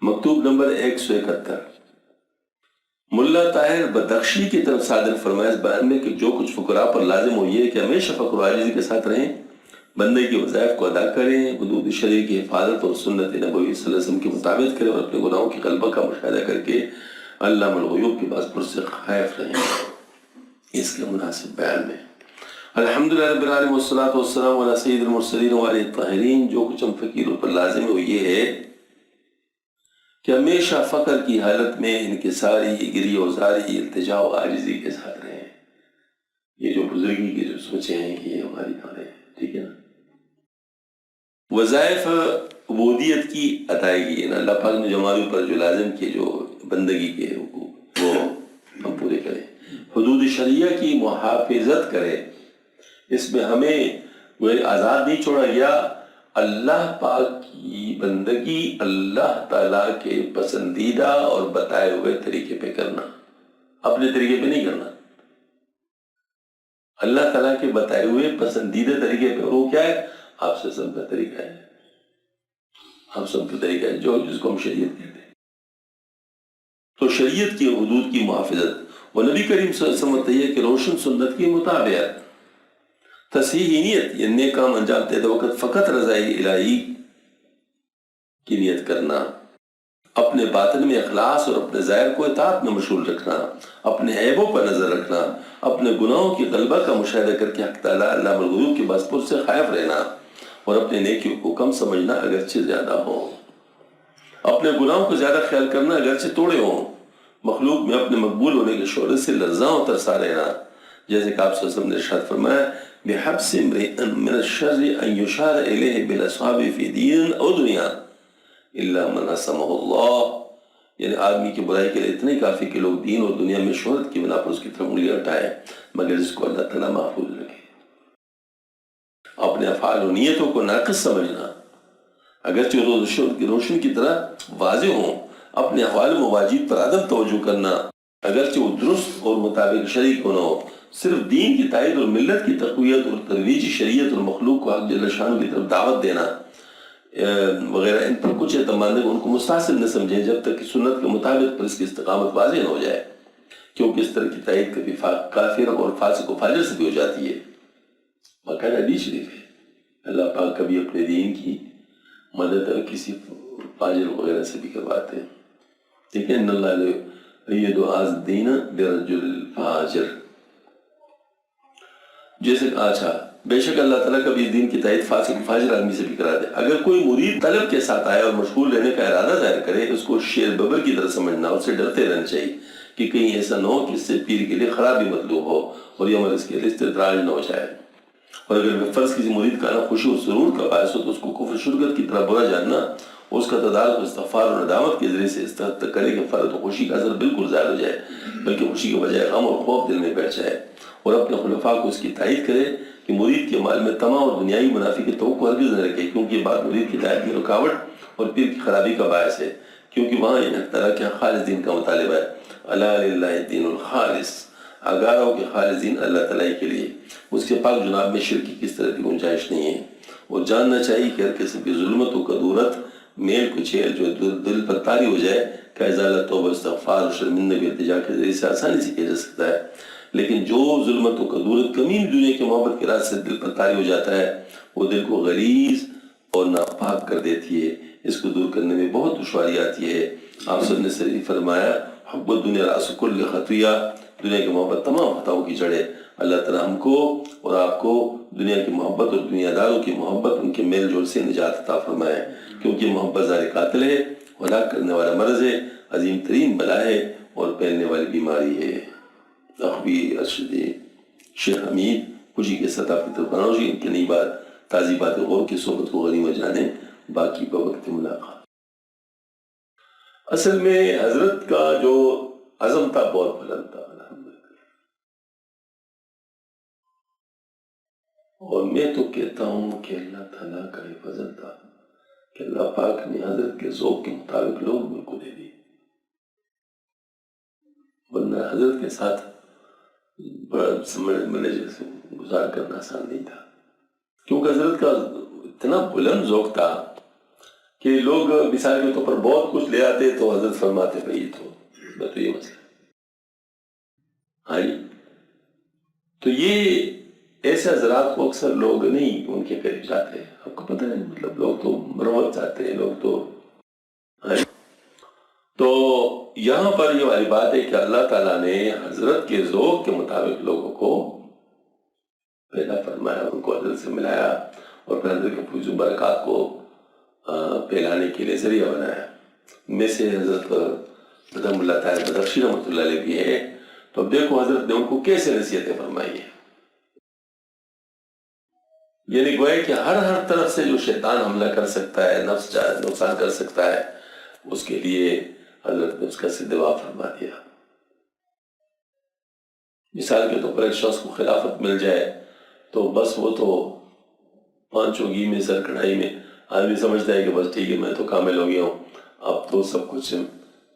مکتوب نمبر 171۔ ملا طاہر بدخشی کی طرف صادر فرمایا اس بیان میں کہ جو کچھ فقراء پر لازم ہو یہ ہے کہ ہمیشہ فقر و عاجزی کے ساتھ رہیں، بندے کے وظائف کو ادا کریں، حدود شرعیہ کی حفاظت اور سنت نبوی صلی اللہ علیہ وسلم کے مطابق کریں، اور اپنے گناہوں کی غلبہ کا مشاہدہ کر کے علام الغیوب کے پاس پر سے خائف رہیں۔ اس کے مناسب بیان میں الحمدللہ رب العالمین والصلاة والسلام علی سید المرسلین وعلی الطاہرین، جو کچھ ہم فقیروں پر لازم ہے وہ یہ ہے کہ ہمیشہ فقر کی حالت میں انکساری، گری و زاری، التجا و عاجزی کے ساتھ رہیں۔ یہ جو بزرگی کی جو سوچیں ہیں کہ یہ ہماری کھانے ہیں، ٹھیک ہے نا۔ وظائف عبودیت کی ادائیگی، اللہ پاک نے جو ہمارے اوپر جو لازم کیے جو بندگی کے حقوق وہ ہم پورے کریں، حدود شرعیہ کی محافظت کریں، اس میں ہمیں وہ آزاد نہیں چھوڑا گیا۔ اللہ پاک کی بندگی اللہ تعالیٰ کے پسندیدہ اور بتائے ہوئے طریقے پہ کرنا، اپنے طریقے پہ نہیں کرنا، اللہ تعالیٰ کے بتائے ہوئے پسندیدہ طریقے پہ۔ اور وہ کیا ہے؟ آپ سے سب کا طریقہ ہے، آپ سب کا طریقہ ہے جو جس کو ہم شریعت کہتے ہیں۔ تو شریعت کی حدود کی محافظت، وہ نبی کریم صلی اللہ علیہ وسلم ہے کہ روشن سنت کی مطابقت، تصحیح نیت، یہ نیک کام انجام دیتے وقت فقط رضائی الہی کی نیت کرنا، اپنے باطن میں اخلاص اور اپنے ظاہر کو اطاعت میں مشغول رکھنا، اپنے عیبوں پر نظر رکھنا، اپنے گناہوں کی غلبہ کا مشاہدہ کر کے حق تعالیٰ علام الغیوب کے بازپور سے خائف رہنا، اور اپنے نیکیوں کو کم سمجھنا اگرچہ زیادہ ہو، اپنے گناہوں کو زیادہ خیال کرنا اگرچہ توڑے ہوں، مخلوق میں اپنے مقبول ہونے کے شعور سے لرزاں و ترسا رہنا، جیسے کہ آپ صلی اللہ علیہ وسلم نے ارشاد فرمایا بحبس امرئ من الشر ان یشار الیہ بالاصحاب فی دین او دنیا الا من عصمہ اللہ، یعنی آدمی کی برائی کے لیے اتنے کافی کہ لوگ دین اور دنیا میں شہرت کی بنا پر اس کی طرف انگلیاں اٹھائیں، مگر اس کو اللہ تعالیٰ محفوظ رکھے۔ اپنے افعال و نیتوں کو ناقص سمجھنا اگرچہ روشن کی طرح واضح ہوں، اپنے احوال مواجید پر عدم توجہ کرنا اگرچہ وہ درست اور مطابق شریک ہونا ہو، صرف دین کی تائید اور ملت کی تقویت اور ترویج شریعت اور مخلوق کو حق جل شانہ کی طرف دعوت دینا وغیرہ، ان پر کچھ اعتماد دے ان کو مستحسن نہ سمجھیں جب تک کہ سنت کے مطابق پر اس کی استقامت واضح نہ ہو جائے، کیونکہ اس طرح کی تائید کبھی کافر اور فاسق و فاجر سے بھی ہو جاتی ہے۔ باقاعدہ حدیث شریف ہے، اللہ پاک کبھی اپنے دین کی مدد کسی فاجر وغیرہ سے بھی کرواتے ہیں، ٹھیک ہے۔ ان اللہ یدعو الدین برجل الفاجر، جیسے اچھا بے شک اللہ تعالیٰ کبھی دین کی تائید فاسق فاجر آدمی سے بھی کرا دے۔ اگر کوئی مرید طلب کے ساتھ آئے اور مشغول رہنے کا ارادہ ظاہر کرے، اس کو شیر ببر کی طرح سمجھنا، اس سے ڈرتے رہنا چاہیے کہ کہیں ایسا نہ ہو کہ اس سے پیر کے لیے خرابی مطلوب ہو اور یہ عمل اس کے لیے استدراج نہ ہو جائے۔ اور اگر فرض کسی مرید کا آنا خوشی و سرور کا باعث ہو تو اس کو کفر شرکت کی طرح برا جاننا، اس کا تدارک استغفار اور ندامت کے ذریعے سے اس طرح تک کرے کہ فرد و خوشی کا اثر بالکل ظاہر ہو جائے، بلکہ خوشی کے بجائے غم اور خوف دل میں بیٹھ جائے، اور اپنے خلفاء کو اس کی تائید کرے کہ مرید کے مال میں طمع اور دنیائی منافع کی توقع ہرگز نہ رکھے، کیونکہ یہ بات مرید کی ہدایت کی رکاوٹ اور پیر کی خرابی کا باعث ہے، کیونکہ وہاں اللہ تعالیٰ کے خالص دین کا مطالبہ ہے۔ الا للہ الدین الخالص، آگاہ ہو کہ خالص دین اللہ تعالیٰ کے لیے، اس کے پاک جناب میں شرک کی کس طرح کی گنجائش نہیں ہے، اور جاننا چاہیے کہ ہر قسم کی ظلمت و کدورت، میل کچیل جو دل پر طاری ہو جائے کا ازالت توبہ استغفار اور شرمندگی التجا کے ذریعے سے آسانی سے کیا جا سکتا ہے، لیکن جو ظلمت و کدورت کمین دنیا کی محبت کے راز سے دل پر طاری ہو جاتا ہے وہ دل کو غلیظ اور ناپاک کر دیتی ہے، اس کو دور کرنے میں بہت دشواری آتی ہے۔ آپ سب نے صحیح فرمایا حب الدنیا راس کل خطیہ، دنیا کی محبت تمام خطاؤں کی جڑ ہے۔ اللہ تعالیٰ ہم کو اور آپ کو دنیا کی محبت اور دنیا داروں کی محبت، ان کے میل جول سے نجات عطا فرمائے، کیونکہ محبت ظاہر قاتل ہے، ہلاک کرنے والا مرض ہے، عظیم ترین بلا ہے اور پھیلنے والی بیماری ہے۔ اخوی ارشد شیخ حمید خوشی کے ساتھ آپ کی طرف بناؤ، ان کی نئی بات تازی بات غور کی صحبت کو غنیمت جانے، باقی بوقت ملاقات۔ اصل میں حضرت کا جو عزم تھا بہت بلند تھا الحمدللہ، اور میں تو کہتا ہوں کہ اللہ تعالیٰ کا یہ فضل تھا کہ اللہ پاک نے حضرت کے ذوق کے مطابق لوگ ملک کو دے دی، ورنہ حضرت کے ساتھ بڑا سمجھنے جیسے گزار کرنا آسان نہیں تھا، کیونکہ حضرت کا اتنا بلند ذوق تھا کہ لوگ مثال کے طور پر بہت کچھ لے آتے تو حضرت فرماتے بھائی تو یہ مسئلہ ہاں جی. تو یہ ایسے حضرات کو اکثر لوگ نہیں ان کے قریب جاتے. آپ کو پتہ ہے مطلب لوگ تو مروت چاہتے ہیں لوگ تو ہاں جی. تو یہاں پر یہ والی بات ہے کہ اللہ تعالیٰ نے حضرت کے ذوق کے مطابق لوگوں کو پیدا فرمایا, ان کو حضرت سے ملایا اور پھر حضرت کے فیض و برکات کو پھیلانے کے لیے ذریعہ بنایا. میں سے حضرت رحمۃ اللہ تعالیٰ بدخشی رحمۃ اللہ علیہ بھی ہے. تو اب دیکھو حضرت نے ان کو کیسے نصیحتیں فرمائی ہیں. یعنی گویا کہ ہر طرف سے جو شیطان حملہ کر سکتا ہے, نفس نقصان کر سکتا ہے, اس کے لیے حضرت نے اس کا دفاع فرما دیا. مثال کے طور پر ایک شخص کو خلافت مل جائے تو بس وہ تو پانچوں گھی میں سر کڑھائی میں آدمی سمجھتا ہے کہ بس ٹھیک ہے میں تو کامل ہو گیا ہوں, اب تو سب کچھ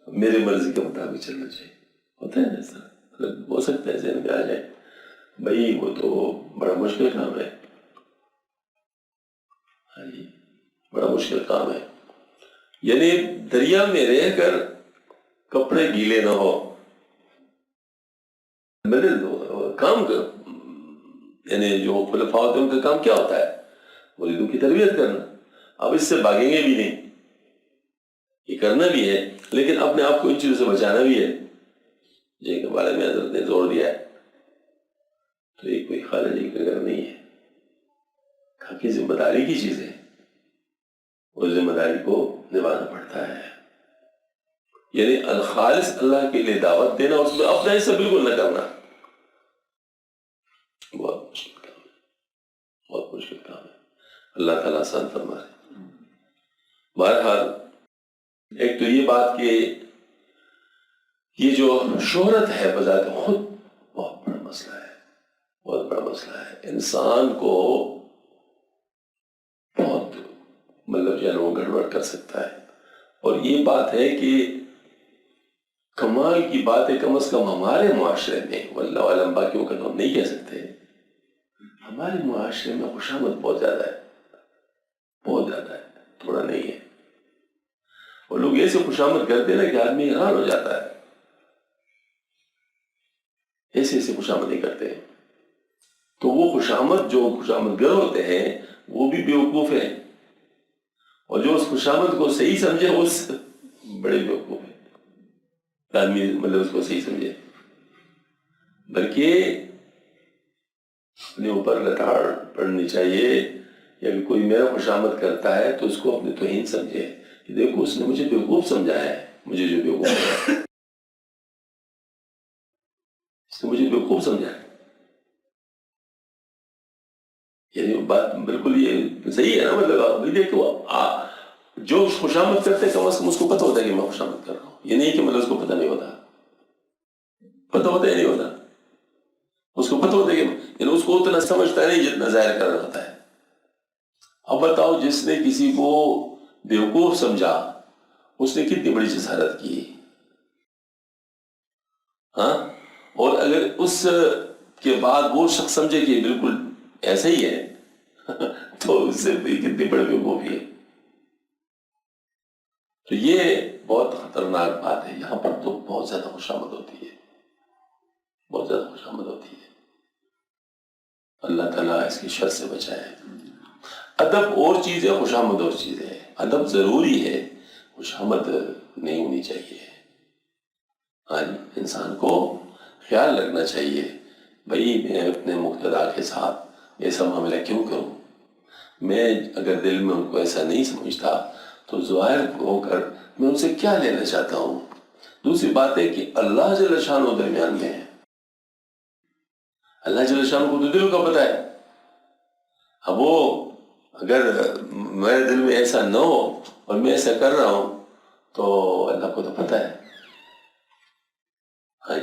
میرے مرضی کے مطابق چلنا چاہیے. ہوتا ہے نا سر, مطلب ہو سکتا ہے ذہن میں آ جائے بھائی وہ تو بڑا مشکل کام ہے. ہاں جی, بڑا مشکل کام ہے. یعنی دریا میں رہ کر کپڑے گیلے نہ ہو, کام کر, یعنی جو خلفاء ہوتے ہیں ان کا کام کیا ہوتا ہے, مریدوں کی تربیت کرنا. اب اس سے بھاگیں گے بھی نہیں, یہ کرنا بھی ہے لیکن اپنے آپ کو ان چیزوں سے بچانا بھی ہے جن کے بارے میں حضرت نے زور دیا ہے. تو یہ کوئی خالہ جی کا گھر نہیں ہے, کافی ذمہ داری کی چیز ہے, اس ذمہ داری کو نبھانا پڑتا ہے. یعنی الخالص اللہ کے لیے دعوت دینا, اس میں اپنا حصہ بالکل نہ کرنا, بہت مشکل کام ہے, بہت مشکل کام ہے. اللہ تعالیٰ آسان فرمائے. بہرحال ایک تو یہ بات کہ یہ جو شہرت ہے بذات خود بہت بڑا مسئلہ ہے, بہت بڑا مسئلہ ہے. انسان کو بہت مطلب جو ہے وہ گڑبڑ کر سکتا ہے. اور یہ بات ہے کہ کمال کی بات ہے کم از کم ہمارے معاشرے میں, واللہ عالم باقیوں کا تو ہم نہیں کہہ سکتے, ہمارے معاشرے میں خوشامد بہت زیادہ ہے, بہت زیادہ ہے, تھوڑا نہیں ہے. اور لوگ ایسے خوشامد کرتے ہیں نا کہ آدمی حیران ہو جاتا ہے, ایسے خوشامد نہیں کرتے ہیں. تو وہ خوشامد جو خوشامد گر ہوتے ہیں وہ بھی بیوقوف ہیں, اور جو اس خوشامد کو صحیح سمجھے وہ بڑے بیوقوف ہیں. آدمی مطلب اس کو صحیح سمجھے, بلکہ اپنے اوپر لتاڑ پڑنی چاہیے. یا کہ کوئی میرا خوشامد کرتا ہے تو اس کو اپنے توہین سمجھے کہ دیکھو اس نے مجھے بیوقوف سمجھا ہے, مجھے جو بیوقوف ہے اس نے مجھے بیوقوف سمجھا ہے. یعنی بات بالکل یہ صحیح ہے نا, مطلب دیکھو جو خوشامد کرتے کم از کم اس کو پتہ ہوتا ہے کہ میں خوشامد کر رہا ہوں. یہ نہیں کہ مطلب اس کو پتہ نہیں ہوتا, پتہ ہوتا ہے نہیں ہوتا, اس کو پتہ ہوتا ہے کہ یعنی اس کو اتنا سمجھتا نہیں جتنا ظاہر کر رہا ہوتا ہے. اب بتاؤ جس نے کسی کو بیوقوف سمجھا اس نے کتنی بڑی جسارت کی, ہاں. اور اگر اس کے بعد وہ شخص سمجھے کہ بالکل ایسا ہی ہے تو اس سے کتنی بڑی بیوقوفی ہے. تو یہ بہت خطرناک بات ہے. یہاں پر تو بہت زیادہ خوشامد ہوتی ہے, بہت زیادہ خوشامد ہوتی ہے. اللہ تعالیٰ اس کی شر سے بچائے. ادب اور چیز ہے, خوشامد اور چیز ہے. ادب ضروری ہے, خوشامد نہیں ہونی چاہیے. ہاں انسان کو خیال رکھنا چاہیے بھئی میں اپنے مقتدیٰ کے ساتھ ایسا معاملہ کیوں کروں. میں اگر دل میں ان کو ایسا نہیں سمجھتا تو ظاہر ہو کر میں ان سے کیا لینا چاہتا ہوں. دوسری بات ہے کہ اللہ جل شانہ درمیان میں ہے. اللہ جل شانہ کو تو دل کا پتہ ہے. اب وہ اگر میرے دل میں ایسا نہ ہو اور میں ایسا کر رہا ہوں تو اللہ کو تو پتہ ہے. ہاں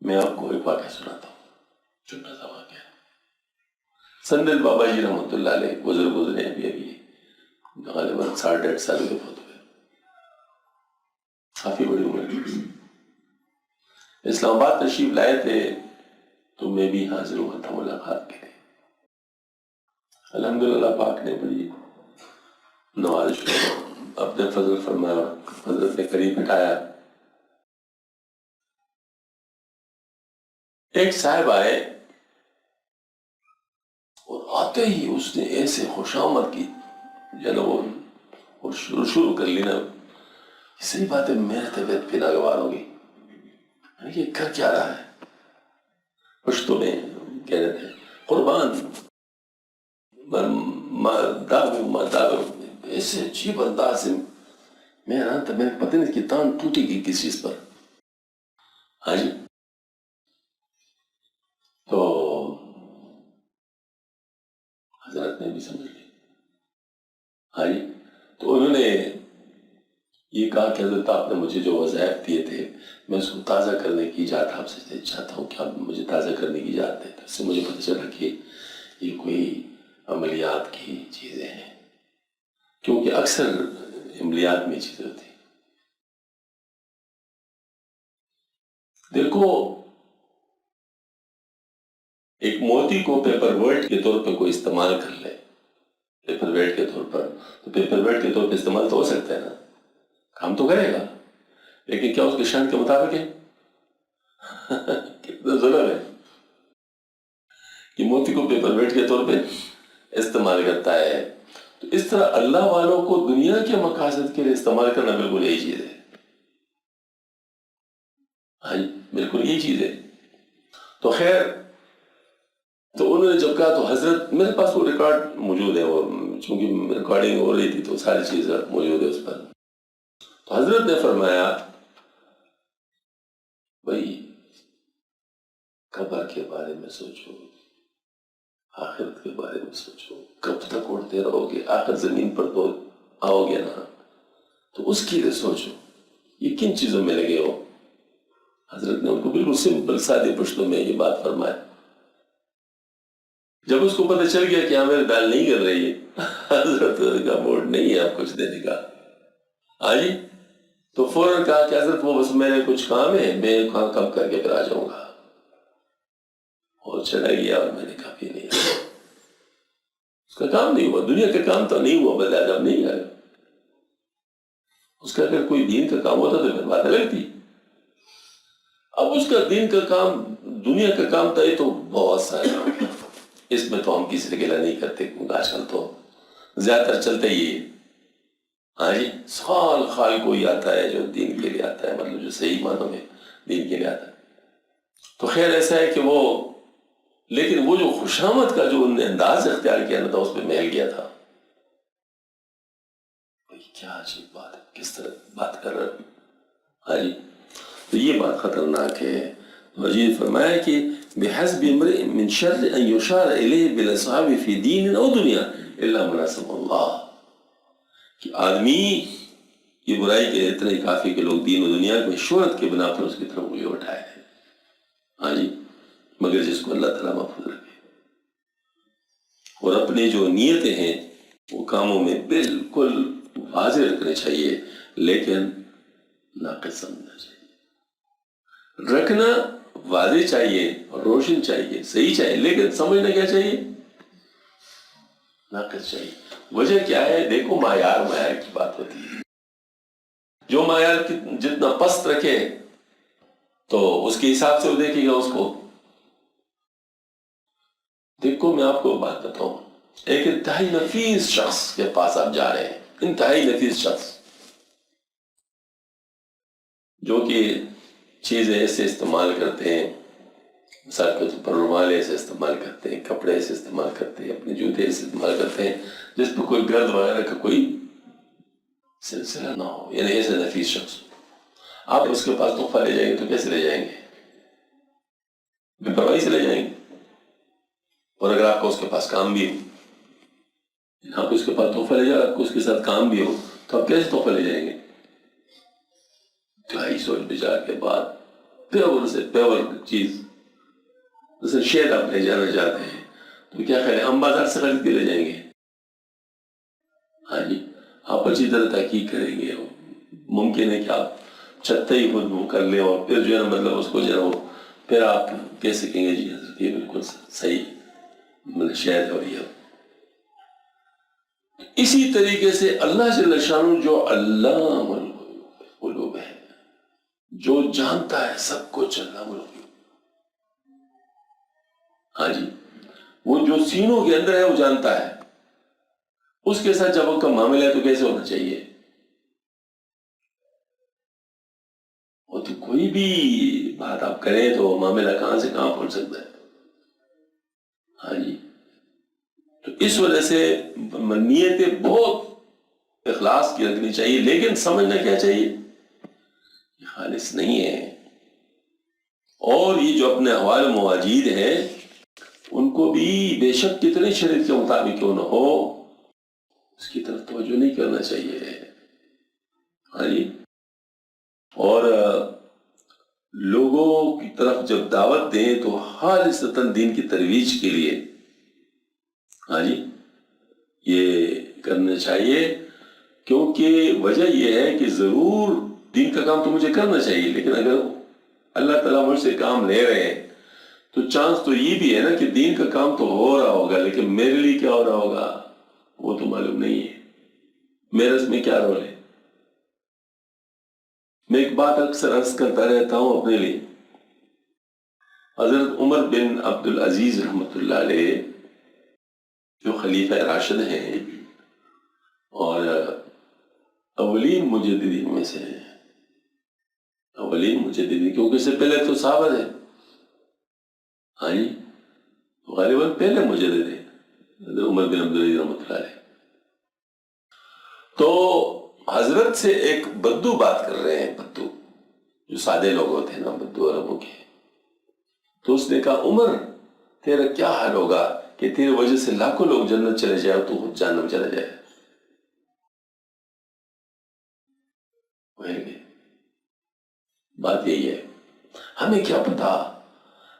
میں آپ کو ایک واقعہ سناتا ہوں, چھوٹا سا واقعہ. سندل بابا جی رحمۃ اللہ علیہ گزرے ابھی غالباً 60-65 سال کے فوت ہوئے, کافی بڑی عمر. اسلام آباد تشریف لائے تھے تو میں بھی حاضر ہوا تھا ملاقات کے لیے. الحمدللہ پاک نے بڑی نماز اپنے فضل فرمایا، حضرت نے قریب بٹھایا. ایک صاحب آئے اور آتے ہی اس نے ایسے خوشامد کی جناب وہ شروع کر لی نا. صحیح بات ہے، میرے طبیعت پہ ناگوار ہوگی، یہ کر کیا رہا ہے. پشتو میں کہہ رہے تھے قربان داغ ایسے عجیب انداز سے میں حیران تھا. میں پتہ نہیں کہ تان ٹوٹی گئی کس چیز پر. ہاں جی. تو حضرت نے بھی سمجھ لی. ہاں جی. تو انہوں نے یہ کہا کہ حضرت آپ نے مجھے جو وظائف دیے تھے میں اس کو تازہ کرنے کی اجازت آپ سے چاہتا ہوں کہ آپ مجھے تازہ کرنے کی اجازت دیں. تو اس سے مجھے پتہ چلا کہ یہ کوئی عملیات کی چیزیں ہیں، کیونکہ اکثر عملیات میں چیزیں ہوتی ہیں. دیکھو ایک موتی کو پیپر ویٹ کے طور پہ کوئی استعمال کر لے، پیپر ویٹ کے طور پر، تو پیپر ویٹ کے طور پہ استعمال تو ہو سکتا ہے نا، کام تو کرے گا، لیکن کیا اس کے شان کے مطابق ہے؟ کتنا ظلم ہے کہ موتی کو پیپر ویٹ کے طور پہ استعمال کرتا ہے. تو اس طرح اللہ والوں کو دنیا کے مقاصد کے لیے استعمال کرنا بالکل یہی چیز ہے. ہاں جی، بالکل یہی چیز ہے. تو خیر، تو انہوں نے جب کہا تو حضرت، میرے پاس وہ ریکارڈ موجود ہے، وہ چونکہ ریکارڈنگ ہو رہی تھی تو ساری چیزیں موجود ہے اس پر. تو حضرت نے فرمایا بھائی قبر کے بارے میں سوچو، آخرت کے بارے میں سوچو، کب تک اڑتے رہو گے، آخر زمین پر تو آؤ گے نا، تو اس کے لیے سوچو، یہ کن چیزوں میں لگے ہو. حضرت نے ان کو بالکل سمپل سادے پشتوں میں یہ بات فرمائی. جب اس کو پتہ چل گیا کہ میرے دال نہیں کر رہی ہے، حضرت کا موڈ نہیں ہے آپ کچھ دینے کا. ہاں جی. تو فوراً کہا کہ حضرت وہ بس میرے کچھ کام ہے، میں کام کم کر کے پھر آ جاؤں گا. اور چلا گیا اور میں نے کہا کہ نہیں، اس کا کام نہیں ہوا، دنیا کا کام تو نہیں ہوا، بلکہ اب نہیں آیا. اس کا اگر کوئی دین کا کام ہوتا تو پھر بات الگ تھی. اب اس کا دین کا کام، دنیا کا کام تھا، یہ تو بہت سارے، اس میں تو ہم کسی سے گلہ نہیں کرتے، کیونکہ آج کل تو زیادہ تر چلتا ہی ہے. ہاں جی. خال کوئی آتا ہے جو دین کے لیے آتا ہے، مطلب جو صحیح معنوں میں دین کے لیے آتا ہے. تو خیر ایسا ہے کہ وہ، لیکن وہ جو خوشامد کا جو انہوں نے انداز اختیار کیا نا تھا، اس پہ محل گیا تھا. کیا عجیب بات ہے، کس طرح بات کر رہا ہے. ہاں جی. تو یہ بات خطرناک ہے. مجید فرمایا کہ بحسب امرئ من شر ان یشار الیہ بالاصحاب فی دین او دنیا الا من عصم اللہ، کہ آدمی یہ برائی کے اتنے ہی کافی کہ لوگ دین و دنیا میں شہرت کے بنا پر اس کی طرف انگلی اٹھائے ہیں. ہاں جی. مگر جس کو اللہ تعالیٰ محفوظ رکھے اور اپنے جو نیتیں ہیں وہ کاموں میں بالکل واضح رکھنے چاہیے، لیکن ناقص سمجھنا چاہیے. رکھنا واضح چاہیے، روشن چاہیے، صحیح چاہیے، لیکن سمجھنا کیا چاہیے؟ ناقص چاہیے. وجہ کیا ہے؟ دیکھو معیار کی بات ہوتی ہے. جو معیار جتنا پست رکھے تو اس کے حساب سے وہ دیکھے گا اس کو. دیکھو میں آپ کو بات بتاؤں، ایک انتہائی نفیس شخص کے پاس آپ جا رہے ہیں، انتہائی نفیس شخص جو کہ چیزیں ایسے استعمال کرتے ہیں، مثال کے طور پر رومال ایسے استعمال کرتے ہیں، کپڑے ایسے استعمال کرتے ہیں، اپنے جوتے ایسے استعمال کرتے ہیں جس پہ کوئی گرد وغیرہ کا کوئی سلسلہ نہ ہو، یعنی ایسے نفیس شخص. آپ اس کے پاس تحفہ لے جائیں گے تو کیسے لے جائیں گے؟ بے پرواہی سے لے جائیں گے. اور اگر آپ کو اس کے پاس کام بھی ہو، آپ اس کے پاس تحفہ لے جائیں، آپ کو اس کے ساتھ کام بھی ہو، تو آپ کیسے تحفہ لے جائیں گے؟ انتہائی سوچ بچار کے بعد پیور سے پیور چیز، جیسے شہد آپ لے جانا چاہتے ہیں تو کیا خیال ہے ہم بازار سے خرید کے لے جائیں گے؟ ہاں جی. آپ اچھی طرح تحقیق کریں گے، ممکن ہے کہ آپ چھتے ہی خود وہ کر لیں اور پھر جو ہے نا مطلب اس کو جو ہے وہ پھر آپ کیسے کہیں گے جی حضرت یہ بالکل صحیح مطلب شہد ہو رہی ہے. اسی طریقے سے اللہ جل شانہ جو علام الغیوب ہے، جو جانتا ہے سب کچھ، علام الغیوب، ہاں جی، وہ جو سینوں کے اندر ہے وہ جانتا ہے، اس کے ساتھ جب کا معاملہ ہے تو کیسے ہونا چاہیے؟ وہ تو کوئی بھی بات آپ کریں تو معاملہ کہاں سے کہاں پہنچ سکتا ہے، ہاں جی۔ تو اس وجہ سے نیتیں بہت اخلاص کی رکھنی چاہیے، لیکن سمجھنا کیا چاہیے، یہ خالص نہیں ہے۔ اور یہ جو اپنے احوال و مواجید ہیں ان کو بھی بے شک کتنے شریعت کے مطابق کیوں نہ ہو اس کی طرف توجہ نہیں کرنا چاہیے، ہاں جی۔ اور لوگوں کی طرف جب دعوت دیں تو خالصتاً دین کی ترویج کے لیے، ہاں جی، یہ کرنا چاہیے، کیونکہ وجہ یہ ہے کہ ضرور دین کا کام تو مجھے کرنا چاہیے، لیکن اگر اللہ تعالیٰ مجھ سے کام لے رہے ہیں تو چانس تو یہ بھی ہے نا کہ دین کا کام تو ہو رہا ہوگا، لیکن میرے لیے کیا ہو رہا ہوگا وہ تو معلوم نہیں ہے، میرا اس میں کیا رول ہے۔ میں ایک بات اکثر عرض کرتا رہتا ہوں اپنے لیے، حضرت عمر بن عبد العزیز رحمۃ اللہ علیہ جو خلیفہ راشد ہیں اور اولین مجددین میں سے ہیں، اولین مجددین، کیونکہ اس سے پہلے تو صحابہ تھے، ہاں جی، غالباً پہلے مجدد ہیں حضرت عمر بن عبد العزیز رحمۃ اللہ علیہ۔ تو حضرت سے ایک بدو بات کر رہے ہیں، بدو جو سادے لوگ ہوتے ہیں نا، بدو عربوں کے، تو اس نے کہا عمر تیرا کیا حال ہوگا کہ تیرے وجہ سے لاکھوں لوگ جنت چلے جائے اور تو خود جہنم چلا جائے۔ بات یہی ہے، ہمیں کیا پتا،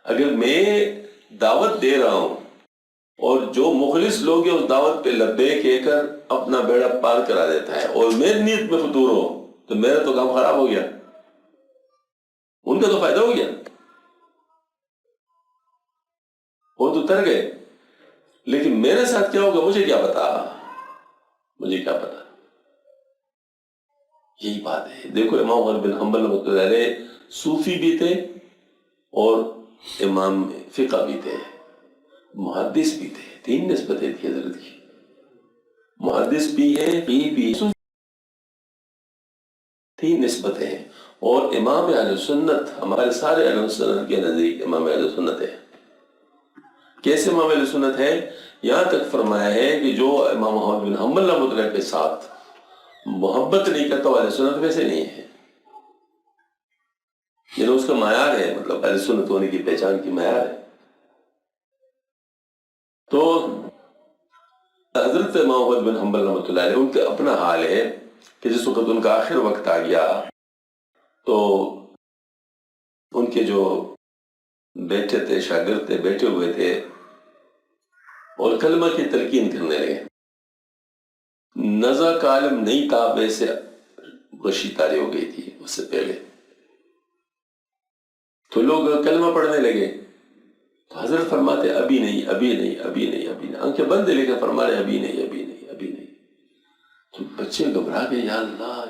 اگر میں دعوت دے رہا ہوں اور جو مخلص لوگ ہیں اس دعوت پہ لبیک کہہ کر اپنا بیڑا پار کرا دیتا ہے اور میری نیت میں فطور ہو تو میرا تو کام خراب ہو گیا، ان کا تو فائدہ ہو گیا، وہ تو تر گئے، لیکن میرے ساتھ کیا ہوگا مجھے کیا پتا، مجھے کیا پتا۔ یہی بات ہے، دیکھو امام احمد بن حنبل رحمۃ اللہ علیہ صوفی بھی تھے اور امام فقہ بھی تھے، محدث بھی تھے، تین نسبتیں تھی حضرت کی، محدث بھی ہیں، فقیہ بھی ہیں، تین نسبتیں ہیں، اور امام اہل سنت، ہمارے سارے اہل سنت کے نزدیک امام اہل سنت ہے۔ کیسے امام اہل سنت ہے؟ یہاں تک فرمایا ہے کہ جو امام احمد بن حنبل رحمۃ اللہ کے ساتھ محبت نہیں کرتا وہ اہل سنت ویسے نہیں ہے، یعنی اس کا معیار ہے، مطلب اہل سنت ہونے کی پہچان کی معیار ہے۔ تو حضرت امام احمد بن حنبل رحمۃ اللہ علیہ ان کا اپنا حال ہے کہ جس وقت ان کا آخر وقت آ گیا تو ان کے جو بیٹے تھے، شاگرد تھے، بیٹھے ہوئے تھے اور کلمہ کی تلقین کرنے لگے، نزع کا عالم نہیں تھا، ویسے غشی طاری ہو گئی تھی اس سے پہلے، تو لوگ کلمہ پڑھنے لگے تو حضرت فرماتے ابھی نہیں، ابھی نہیں، ابھی نہیں، ابھی نہیں، آنکھیں بند لے کر فرما رہے ابھی نہیں، ابھی نہیں، ابھی نہیں۔ تو بچے گھبرا گئے، یا اللہ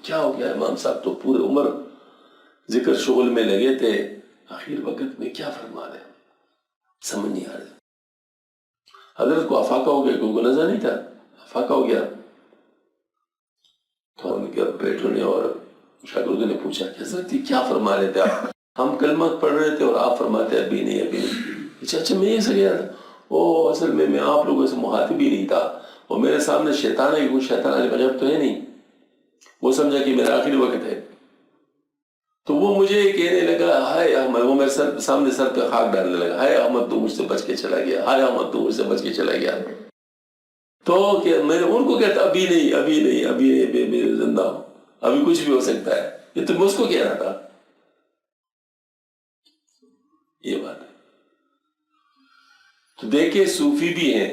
کیا ہو گیا، امام صاحب تو پورے عمر ذکر شغل میں لگے تھے، آخر وقت میں کیا فرما رہے، سمجھ نہیں آ رہا۔ حضرت کو افاقہ ہو گیا، کیونکہ نظر نہیں تھا، افاقہ ہو گیا۔ تو ان کے بیٹوں نے اور شاگردوں نے پوچھا کہ حضرت یہ کیا فرما رہے تھے آپ، ہم کلمہ پڑھ رہے تھے اور آپ فرماتے ابھی نہیں، ابھی نہیں۔ اچھا میں یہ سمجھ رہا تھا، اصل میں آپ لوگوں سے مخاطب ہی نہیں تھا، اور میرے سامنے شیطان ہے، کوئی شیطان علی بجب تو ہے نہیں، وہ سمجھا کہ میرا آخری وقت ہے، تو وہ مجھے کہنے لگا ہائے احمد، وہ میرے سامنے سر پہ خاک ڈالنے لگا، ہائے احمد تو مجھ سے بچ کے چلا گیا، ہائے احمد تو مجھ سے بچ کے چلا گیا۔ تو میں نے ان کو کہتا ابھی نہیں، ابھی نہیں، ابھی نہیں، میں زندہ ہوں، ابھی کچھ بھی ہو سکتا ہے، یہ تو میں اس کو کہہ رہا تھا۔ یہ بات ہے، تو دیکھیں صوفی بھی ہیں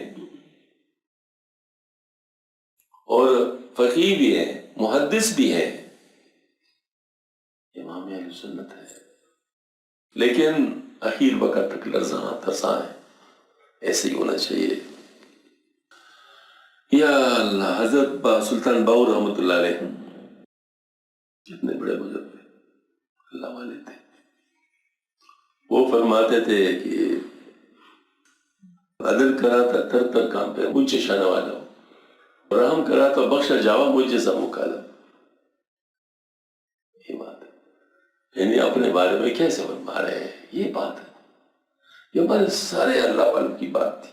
اور فقیہ بھی ہیں، محدث بھی ہیں، امام اہل سنت ہے، لیکن اخیر وقت تک لرزاں ترساں ہے، ایسے ہی ہونا چاہیے۔ یا اللہ، حضرت سلطان باؤ رحمۃ اللہ علیہ کتنے بڑے بزرگ تھے، اللہ والے تھے. وہ فرماتے تھے کہ عدل کرا تھا تر تر کام پہ مجھے شانہ والا ہو، رحم کرا تو بخشا جاوا مجھے سب مکالا. یہ بات ہے، یعنی اپنے بارے میں کیسے فرما رہے ہیں، یہ بات ہے. یہ ہمارے سارے اللہ والوں کی بات تھی،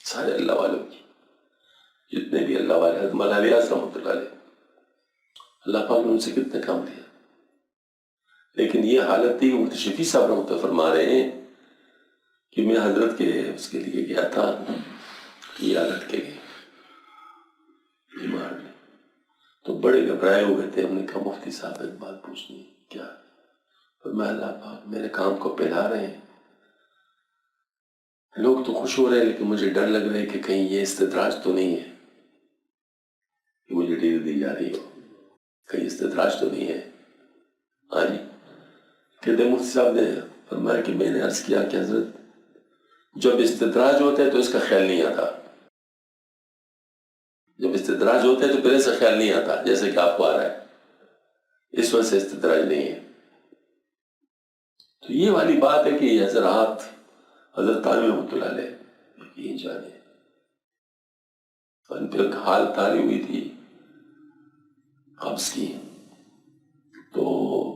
سارے اللہ والوں کی، جتنے بھی اللہ والے. حضرت مولانا الیاس رحمۃ اللہ علیہ، اللہ پاک نے ان سے کتنے کام دیا. لیکن یہ حالت تھی کہ مفتی شفیع صاحب رحمۃ اللہ فرما رہے ہیں کہ میں حضرت کے اس کے لیے گیا تھا، یہ عادت کے لیے بیمار میں، تو بڑے گھبرائے ہوئے تھے. ہم نے کہا مفتی صاحب ایک بات پوچھنی. کیا؟ فرمایا اللہ پاک میرے کام کو پھیلا رہے ہیں، لوگ تو خوش ہو رہے ہیں لیکن مجھے ڈر لگ رہا ہے کہ کہیں یہ استدراج تو نہیں ہے کہ مجھے ڈیل دی جا رہی ہو، کہیں استدراج تو نہیں ہے. ہاں جی. کہتے مفتی صاحب نے فرمایا کہ میں نے عرض کیا کہ حضرت جب استدراج ہوتا ہے تو اس کا خیال نہیں آتا، جب استدراج ہوتا ہے تو پہلے سے خیال نہیں آتا، جیسے کہ آپ کو آ رہا ہے، اس وجہ سے استدراج نہیں ہے. تو یہ والی بات ہے کہ یہ حضرات حضرت تانوی رحمۃ اللہ علیہ یقین جانے. ان پہ ایک حال تاری ہوئی تھی قبض کی، تو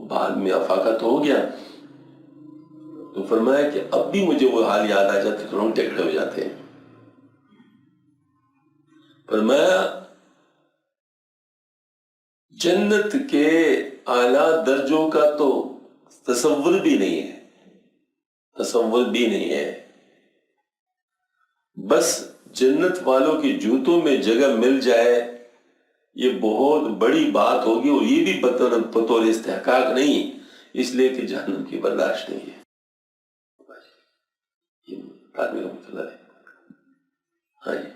بعد میں افاقہ تو ہو گیا، تو فرمایا کہ اب بھی مجھے وہ حال یاد آ جاتے تو رونگٹے کھڑے ہو جاتے ہیں. فرمایا جنت کے اعلیٰ درجوں کا تو تصور بھی نہیں ہے، تصور بھی نہیں ہے. بس جنت والوں کے جوتوں میں جگہ مل جائے یہ بہت بڑی بات ہوگی، اور یہ بھی بطور استحقاق نہیں، اس لیے کہ جہنم کی برداشت نہیں ہے. یہ تعبیر رحمۃ اللہ علیہ. ہاں جی.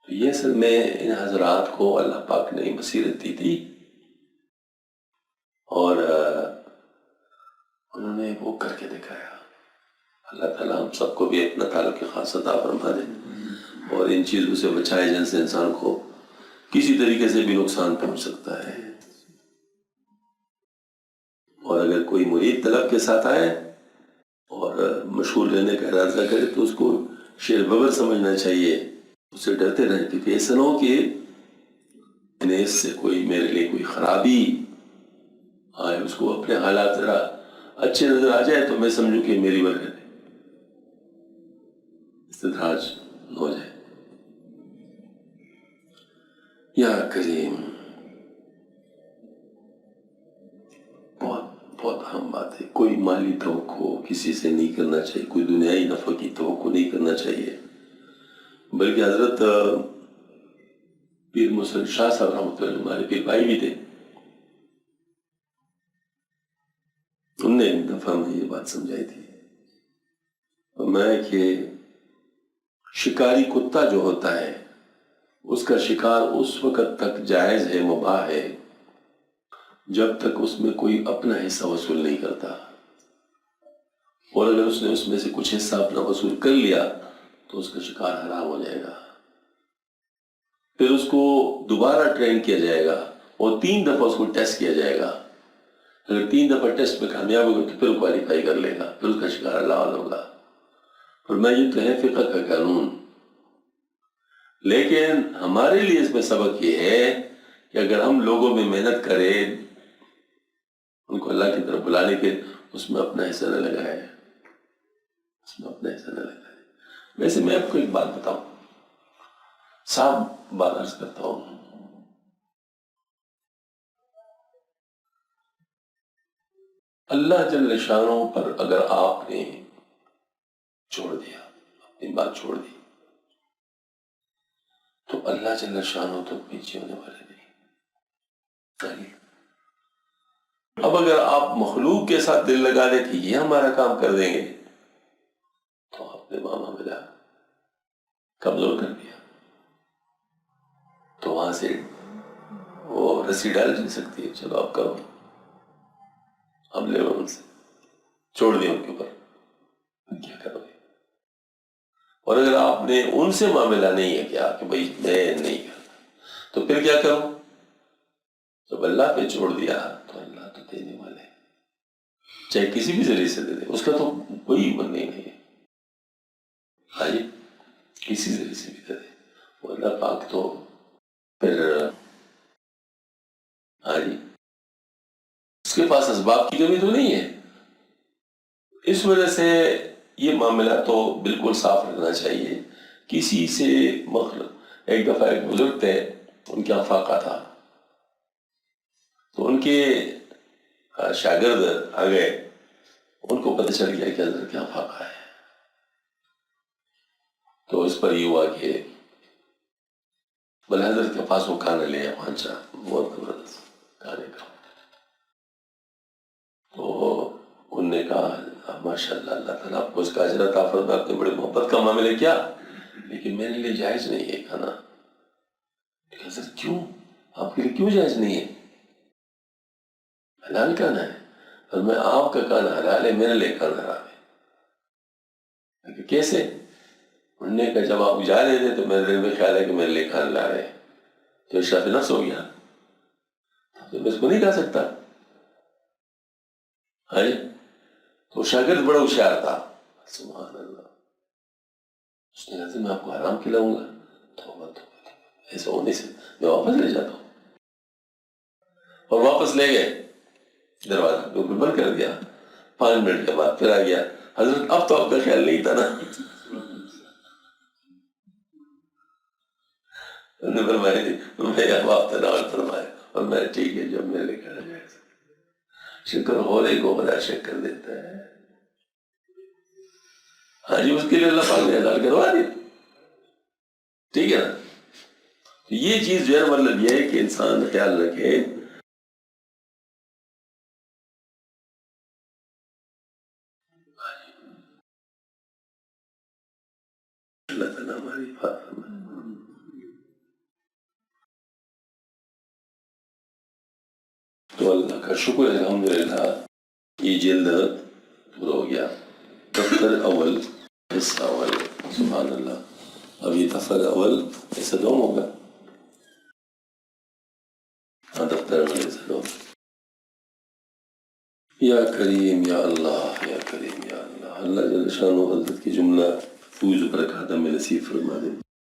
تو یہ اصل میں ان حضرات کو اللہ پاک نے بصیرت دی تھی، اور انہوں نے وہ کر کے دکھایا. اللہ تعالیٰ ہم سب کو بھی اپنا تعلق خاص عطا فرما دے، اور ان چیزوں سے بچائے جن سے انسان کو کسی طریقے سے بھی نقصان پہنچ سکتا ہے. اور اگر کوئی مرید طلب کے ساتھ آئے اور مشہور لینے کا ارادہ کرے تو اس کو شیر ببر سمجھنا چاہیے، اس سے ڈرتے رہیں، کیونکہ ایسا نہ ہو کہ انہیں اس سے کوئی میرے لیے کوئی خرابی آئے، اس کو اپنے حالات ذرا اچھے نظر آ جائے تو میں سمجھوں کہ میری وجہ استدراج ہو جائے. یا کریم، بہت بہت اہم بات ہے. کوئی مالی توقع کسی سے نہیں کرنا چاہیے، کوئی دنیائی نفع کی توقع نہیں کرنا چاہیے، بلکہ حضرت پیر مسلم شاہ صاحب رحمۃ اللہ ہمارے پیر بھائی بھی تھے، انہوں نے ایک دفعہ میں یہ بات سمجھائی تھی، میں کہ شکاری کتا جو ہوتا ہے اس کا شکار اس وقت تک جائز ہے، مباح ہے، جب تک اس میں کوئی اپنا حصہ وصول نہیں کرتا، اور اگر اس نے اس میں سے کچھ حصہ اپنا وصول کر لیا تو اس کا شکار حرام ہو جائے گا. پھر اس کو دوبارہ ٹرین کیا جائے گا اور 3 دفعہ اس کو ٹیسٹ کیا جائے گا. اگر 3 دفعہ ٹیسٹ میں کامیاب ہوگا تو پھر کوالیفائی کر لے گا، پھر اس کا شکار حلال ہوگا. اور میں یہ تو ہے فقہ کا قانون، لیکن ہمارے لیے اس میں سبق یہ ہے کہ اگر ہم لوگوں میں محنت کریں، ان کو اللہ کی طرف بلانے کے، اس میں اپنا حصہ نہ لگائے، اس میں اپنا حصہ نہ لگائے. ویسے میں آپ کو ایک بات بتاؤں، صاحب بات عرض کرتا ہوں، اللہ جل شانہ پر اگر آپ نے چھوڑ دیا، اپنی بات چھوڑ دی، تو اللہ جل شانہ تو پیچھے ہونے والے نہیں. اب اگر آپ مخلوق کے ساتھ دل لگا دے کہ یہ ہمارا کام کر دیں گے تو آپ نے معاملہ ملا کمزور کر دیا، تو وہاں سے وہ رسی ڈال نہیں سکتی ہے، چلو آپ کرو، ہم لے لو ان سے، چھوڑ دیں ان کے اوپر، کیا کرو گے. اور اگر آپ نے ان سے معاملہ نہیں ہے کیا کہ بھائی میں نہیں کرتا تو پھر کیا کروں؟ جب اللہ پہ چھوڑ دیا تو اللہ تو دینے والے ہیں، چاہے کسی بھی ذریعے سے دے دے، اس کا تو کوئی من نہیں ہے. ہاں جی، کسی ذریعے سے بھی دے دے وہ اللہ پاک تو پھر ہاں جی اس کے پاس اسباب کی کمی تو نہیں ہے. اس وجہ سے یہ معاملہ تو بالکل صاف رکھنا چاہیے. کسی سے مخلوق، ایک دفعہ ایک بزرگ تھے، ان کے یہاں فاقہ تھا تو ان کے شاگرد آ گئے، ان کو پتہ چل گیا کہ حضرت کے یہاں فاقہ ہے. تو اس پر یہ ہوا کہ بلے حضرت کے پاس وہ کھانا لے پہنچا، بہت زبردست کھانے کا. تو انہوں نے کہا ماشاء اللہ، اللہ تعالیٰ آپ کو اس کا اجر عطا فرمائے، آپ نے بڑے محبت کا معاملہ کیا، لیکن میرے لیے جائز نہیں ہے کھانا. حضرت کیوں؟ آپ کے لیے کیوں جائز نہیں ہے؟ حلال کھانا ہے. اور میں آپ کا کھانا حلال ہے، میرے لیے کھانا حرام ہے. کہ کیسے؟ انہوں نے کہا جب آپ جا رہے تھے تو میرے دل میں خیال ہے کہ میرے لیے کھانا لا رہے ہیں، تو اشراف نفس ہو گیا، تو میں اس کو نہیں کھا سکتا. ہاں جی. تو شاگرد بڑا ہوشیار تھا، سبحان اللہ، اس نے کہا میں آپ کو حرام کھلاؤں گا؟ توبہ توبہ، ایسا ہونے سے میں واپس لے جاتا ہوں. اور واپس لے گئے، دروازہ بالکل بند کر دیا. 5 منٹ کے بعد پھر آ گیا، حضرت اب تو آپ کا خیال نہیں تھا نا؟ انہوں نے فرمایا میں اب آپ تناول فرمایا، اور میں ٹھیک ہے جب میں لے کر جائے. شکر ہونے کو بڑا شکر دیتا ہے. ہاں جی، اس کے لیے اللہ پاک نے حلال کروا دیا. ٹھیک ہے نا؟ یہ چیز جو ہے مطلب یہ ہے کہ انسان خیال رکھے. اللہ تعالیٰ ہماری حفاظت فرمائے. تو اللہ کا شکر ہے، الحمدللہ یہ جلد پورا ہو گیا. دفتر اول حصہ اول، سبحان اللہ. اب یہ دفتر اول حصہ دوم ہوگا. ہاں، دفتر اول حصہ دوم. یا کریم یا اللہ، یا کریم یا اللہ. اللہ جل شانہ حضرت کی جملہ فوز برکاتہ میں نصیب فرما دے.